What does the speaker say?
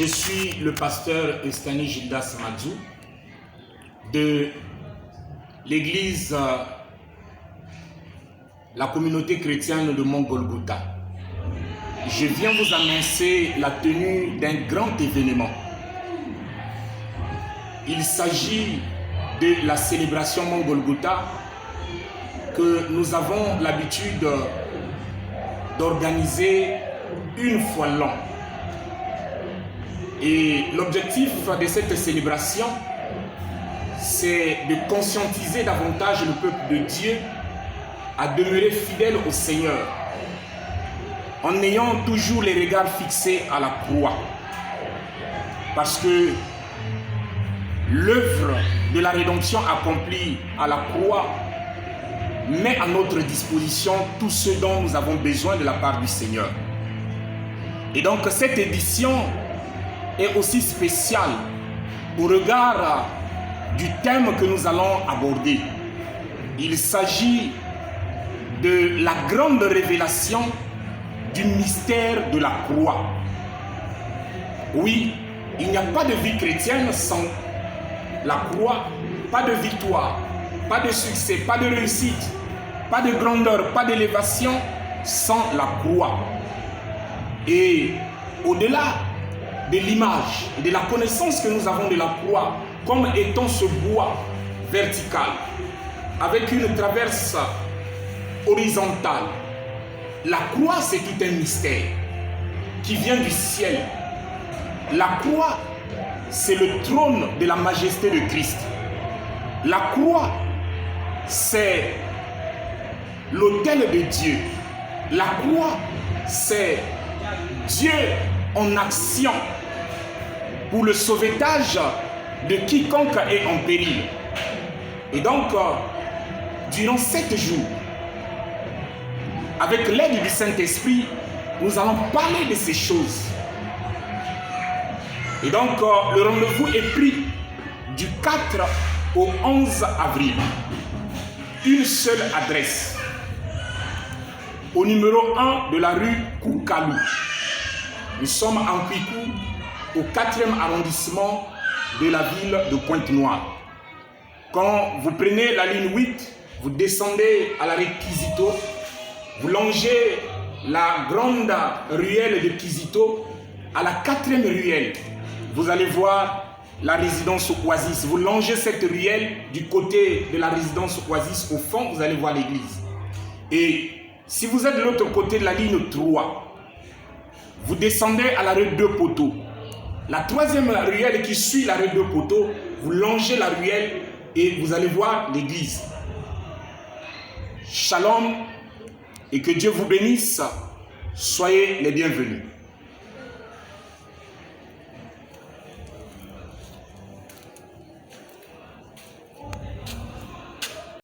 Je suis le pasteur Estani Gildas Madzou de l'église la communauté chrétienne de Mont Golgotha. Je viens vous annoncer la tenue d'un grand événement. Il s'agit de la célébration Mont Golgotha que nous avons l'habitude d'organiser une fois l'an. Et l'objectif de cette célébration, c'est de conscientiser davantage le peuple de Dieu à demeurer fidèle au Seigneur, en ayant toujours les regards fixés à la croix. Parce que l'œuvre de la rédemption accomplie à la croix met à notre disposition tout ce dont nous avons besoin de la part du Seigneur. Et donc cette édition est aussi spéciale au regard du thème que nous allons aborder. Il s'agit de la grande révélation du mystère de la croix. Oui, il n'y a pas de vie chrétienne sans la croix, pas de victoire, pas de succès, pas de réussite, pas de grandeur, pas d'élévation sans la croix. Et au-delà de l'image et de la connaissance que nous avons de la croix comme étant ce bois vertical avec une traverse horizontale, la croix c'est tout un mystère qui vient du ciel. La croix c'est le trône de la majesté de Christ. La croix c'est l'autel de Dieu. La croix c'est Dieu en action pour le sauvetage de quiconque est en péril. Et donc, durant 7 jours, avec l'aide du Saint-Esprit, nous allons parler de ces choses. Et donc, le rendez-vous est pris du 4 au 11 avril. Une seule adresse. Au numéro 1 de la rue Koukalou. Nous sommes en Kwikou, au 4e arrondissement de la ville de Pointe-Noire. Quand vous prenez la ligne 8, vous descendez à l'arrêt Kizito, vous longez la grande ruelle de Kizito, à la 4e ruelle, vous allez voir la résidence Oasis. Vous longez cette ruelle du côté de la résidence Oasis, au fond, vous allez voir l'église. Et si vous êtes de l'autre côté de la ligne 3, vous descendez à l'arrêt 2 poteaux. La 3e ruelle qui suit l'arrêt 2 poteaux, vous longez la ruelle et vous allez voir l'église. Shalom et que Dieu vous bénisse. Soyez les bienvenus.